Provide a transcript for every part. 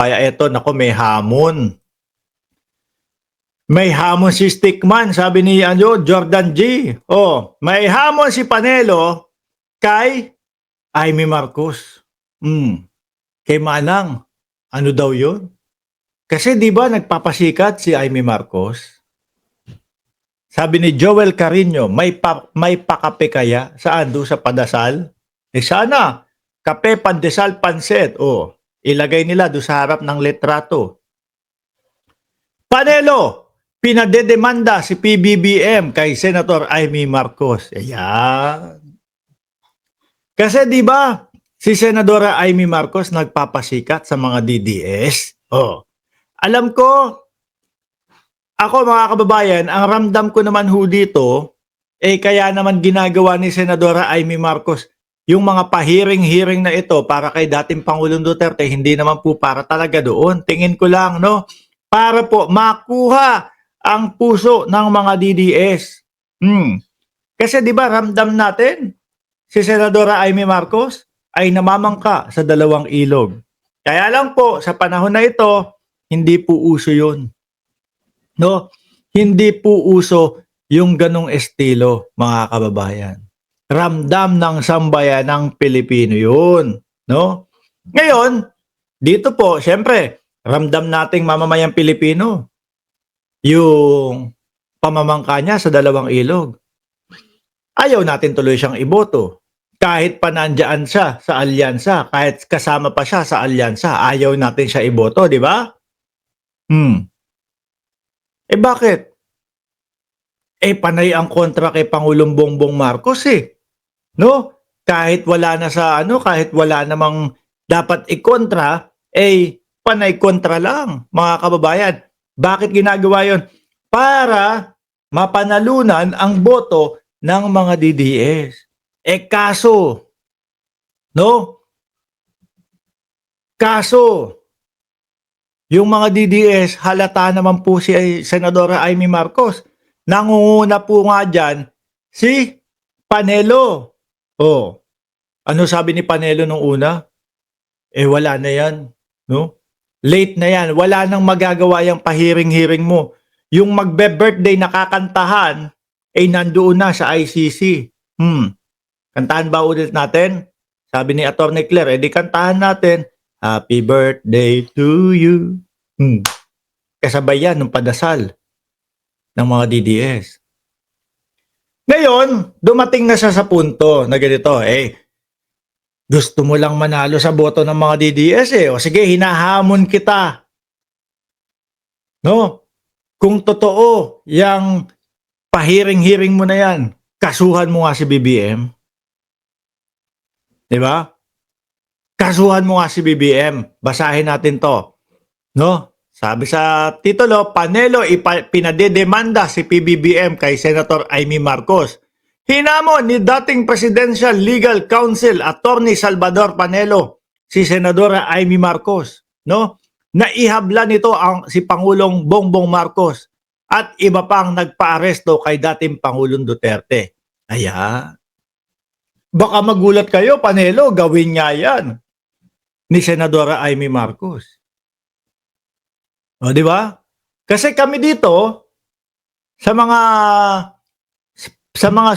Kaya eto, naku, may hamon. May hamon si Stickman, sabi ni Jordan G. Oh, may hamon si Panelo kay Amy Marcos. Kay Manang. Ano daw 'yon? Kasi 'di ba nagpapasikat si Amy Marcos? Sabi ni Joel Carino, may pakape kaya? Saan? Doon sa padasal? Sana. Kape, pandesal, pansit. Oh, ilagay nila doon sa harap ng litrato. Panelo, pinadedemanda si PBBM kay Senator Amy Marcos. Ayan. Kasi 'di ba si Senadora Amy Marcos nagpapasikat sa mga DDS? Oh. Alam ko, ako mga kababayan, ang ramdam ko naman ho dito, kaya naman ginagawa ni Senadora Amy Marcos yung mga pahiring-hiring na ito para kay dating Pangulong Duterte, hindi naman po para talaga doon. Tingin ko lang, no? Para po makuha ang puso ng mga DDS. Kasi di ba ramdam natin, si Senadora Amy Marcos ay namamangka sa dalawang ilog. Kaya lang po, sa panahon na ito, hindi po uso yun. No? Hindi po uso yung ganong estilo, mga kababayan. Ramdam ng sambayan ng Pilipino yun. No? Ngayon, dito po, syempre, ramdam nating mamamayang Pilipino yung pamamangka niya sa dalawang ilog. Ayaw natin tuloy siyang iboto. Kahit pa nandiyan siya sa alyansa, kahit kasama pa siya sa alyansa, ayaw natin siya iboto, di ba? Bakit? Panay ang kontra kay Pangulong Bongbong Marcos no? Kahit wala na sa kahit wala namang dapat ikontra, panay kontra lang, mga kababayan. Bakit ginagawa 'yon? Para mapanalunan ang boto ng mga DDS. Kaso, no? Kaso, yung mga DDS, halata naman po si Senadora Amy Marcos. Nangunguna po nga dyan si Panelo. Oh, ano sabi ni Panelo nung una? Wala na yan. No? Late na yan. Wala nang magagawa yung pahiring-hiring mo. Yung magbe-birthday na kakantahan, nandoon na sa ICC. Kantahan ba ulit natin? Sabi ni Atty. Claire, di kantahan natin. Happy birthday to you. Kasabay yan ng padasal ng mga DDS. Ngayon, dumating na siya sa punto na ganito, gusto mo lang manalo sa boto ng mga DDS O sige, hinahamon kita. No? Kung totoo, yang pahiring-hiring mo na yan, kasuhan mo nga si BBM. Diba? Kasuhan mo nga si BBM. Basahin natin to. No? Sabi sa titulo, Panelo pinadedemanda si PBBM kay Senator Amy Marcos. Hinamon ni dating Presidential Legal Counsel Attorney Salvador Panelo si Senadora Amy Marcos, no? Naihabla nito si Pangulong Bongbong Marcos at iba pang nagpaaresto kay dating Pangulong Duterte. Ayan. Baka magulat kayo, Panelo, gawin nga yan ni Senadora Amy Marcos. O, di ba? Kasi kami dito, sa mga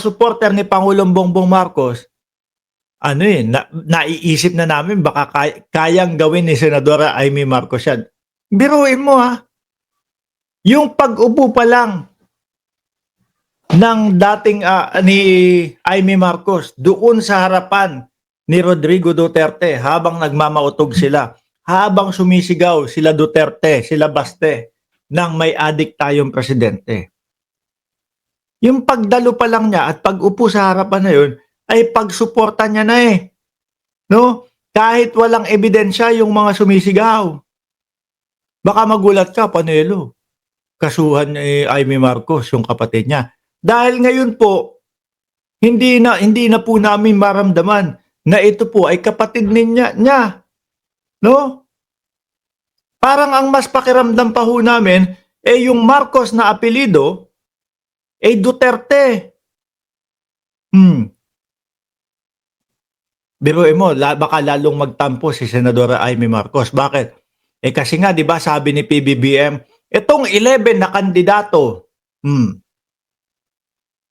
supporter ni Pangulong Bongbong Marcos, naiisip na namin baka kayang gawin ni Senadora Amy Marcos yan. Biruin mo yung pag-upo pa lang ng dating ni Amy Marcos doon sa harapan ni Rodrigo Duterte habang nagmamautog sila. Habang sumisigaw sila Duterte, sila Baste, nang may adik tayong presidente. Yung pagdalo pa lang niya at pag-upo sa harapan na yun, ay pagsuporta niya na No? Kahit walang ebidensya yung mga sumisigaw. Baka magulat ka, Panelo. Kasuhan ni Amy Marcos, yung kapatid niya. Dahil ngayon po, hindi na po namin maramdaman na ito po ay kapatid niya. No? Parang ang mas pakiramdam pa ho namin, yung Marcos na apelido, Duterte. Biruin mo, baka lalong magtampo si Senadora Amy Marcos. Bakit? Kasi nga 'di ba sabi ni PBBM, itong 11 na kandidato,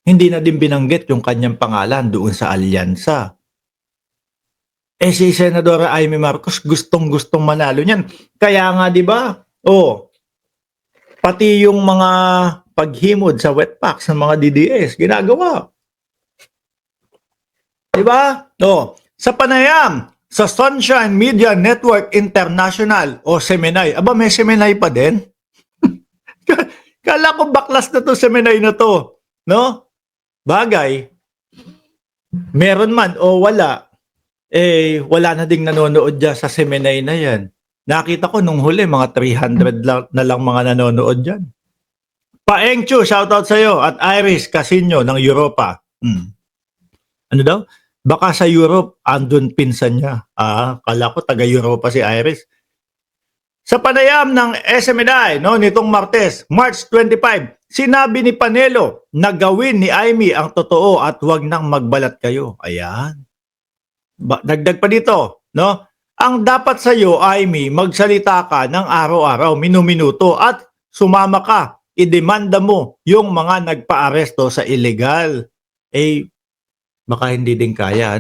hindi na din binanggit yung kanyang pangalan doon sa alyansa. Si Senadora Amy Marcos gustong-gustong manalo niyan. Kaya nga 'di ba? Pati yung mga paghimod sa wetpacks ng mga DDS ginagawa. 'Di ba? Sa panayam sa Sunshine Media Network International o Semenay. Aba, may Semenay pa din? Kala ko baklas na to Semenay na to, no? Bagay, meron man o wala, wala na ding nanonood dyan sa Semenay na yan. Nakita ko nung huli, mga 300 na lang mga nanonood dyan. Paengchu, shoutout sa'yo. At Iris Casino ng Europa. Ano daw? Baka sa Europe, andun pinsan niya. Kala ko taga-Europa si Iris. Sa panayam ng SMNI nitong Martes, March 25, sinabi ni Panelo na gawin ni Amy ang totoo at huwag nang magbalat kayo. Ayan. Dagdag pa dito, ang dapat sa iyo, Amy, magsalita ka ng araw-araw, minuminuto at sumama ka. Idemanda mo yung mga nagpa-aresto sa illegal. Baka hindi din kaya,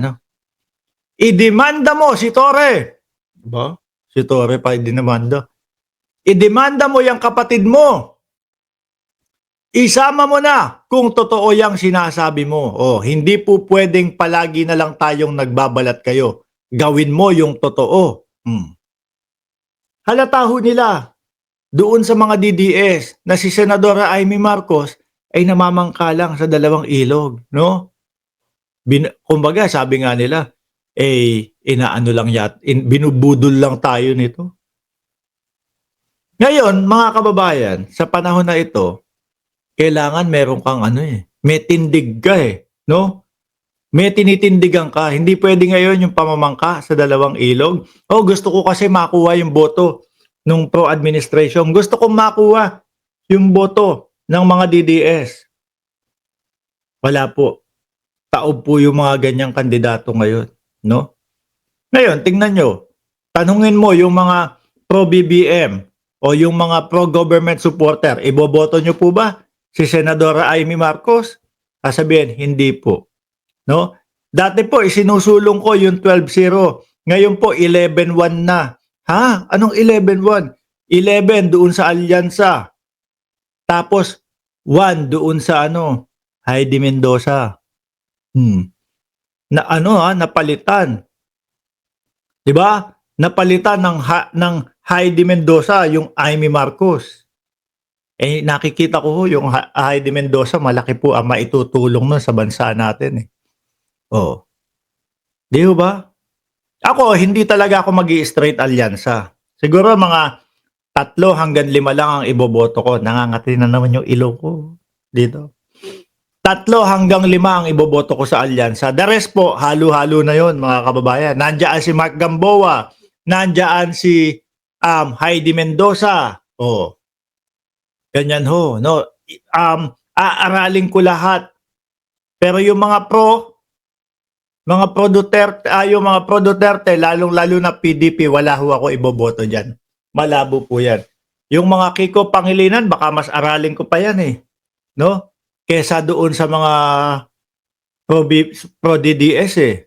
Idemanda mo si Torre. Ba? Si Torre pa idemanda. Idemanda mo yung kapatid mo. Isama mo na kung totoo yung sinasabi mo. Hindi po pwedeng palagi na lang tayong nagbabalat kayo. Gawin mo yung totoo. Halata ho nila doon sa mga DDS na si Senadora Amy Marcos ay namamangka lang sa dalawang ilog, kumbaga, sabi nga nila, inaano lang binubudol lang tayo nito. Ngayon, mga kababayan, sa panahon na ito, kailangan meron kang may tindig ka May tinitindigan ka. Hindi pwede ngayon yung pamamangka sa dalawang ilog. Gusto ko kasi makuha yung boto ng pro-administration. Gusto kong makuha yung boto ng mga DDS. Wala po. Taob po yung mga ganyang kandidato ngayon, Ngayon, tingnan nyo. Tanungin mo yung mga pro-BBM o yung mga pro-government supporter, iboboto nyo po ba si Senadora Amy Marcos? Sasabihin, hindi po. Dati po, isinusulong ko yung 12-0. Ngayon po, 11-1 na. Anong 11-1? 11 doon sa alyansa. Tapos, 1 doon sa Heidi Mendoza. Napalitan. 'Di ba? Napalitan ng Heidi Mendoza yung Amy Marcos. Nakikita ko yung Heidi Mendoza, malaki po ang maitutulong nun sa bansa natin Di ba? Ako, hindi talaga ako magi-straight alyansa. Siguro mga 3 hanggang 5 lang ang iboboto ko. Nangangati na naman yung ilong ko dito. 3 hanggang 5 ang iboboto ko sa alyansa. The rest po, halo-halo na yon mga kababayan. Nandiyan si Mark Gamboa. Nandiyan si Heidi Mendoza. Ganyan ho. Aaralin ko lahat. Pero yung mga pro Duterte, yung mga pro Duterte, lalong-lalo na PDP, wala ho ako iboboto dyan. Malabo po yan. Yung mga Kiko Pangilinan, baka mas aralin ko pa yan kesa doon sa mga pro DDS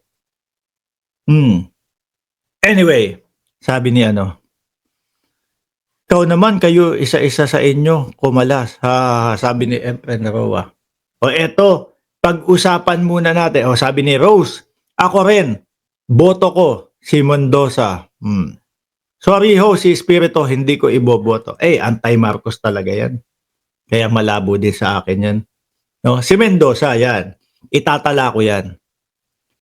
Anyway, sabi ni ikaw naman, kayo isa-isa sa inyo kumalas, sabi ni Efren Roa. Eto, pag-usapan muna natin. Sabi ni Rose, ako rin, boto ko si Mendoza. Sorry ho, si Espiritu, hindi ko iboboto. Anti-Marcos talaga yan. Kaya malabo din sa akin yan. Si Mendoza, yan. Itatala ko yan.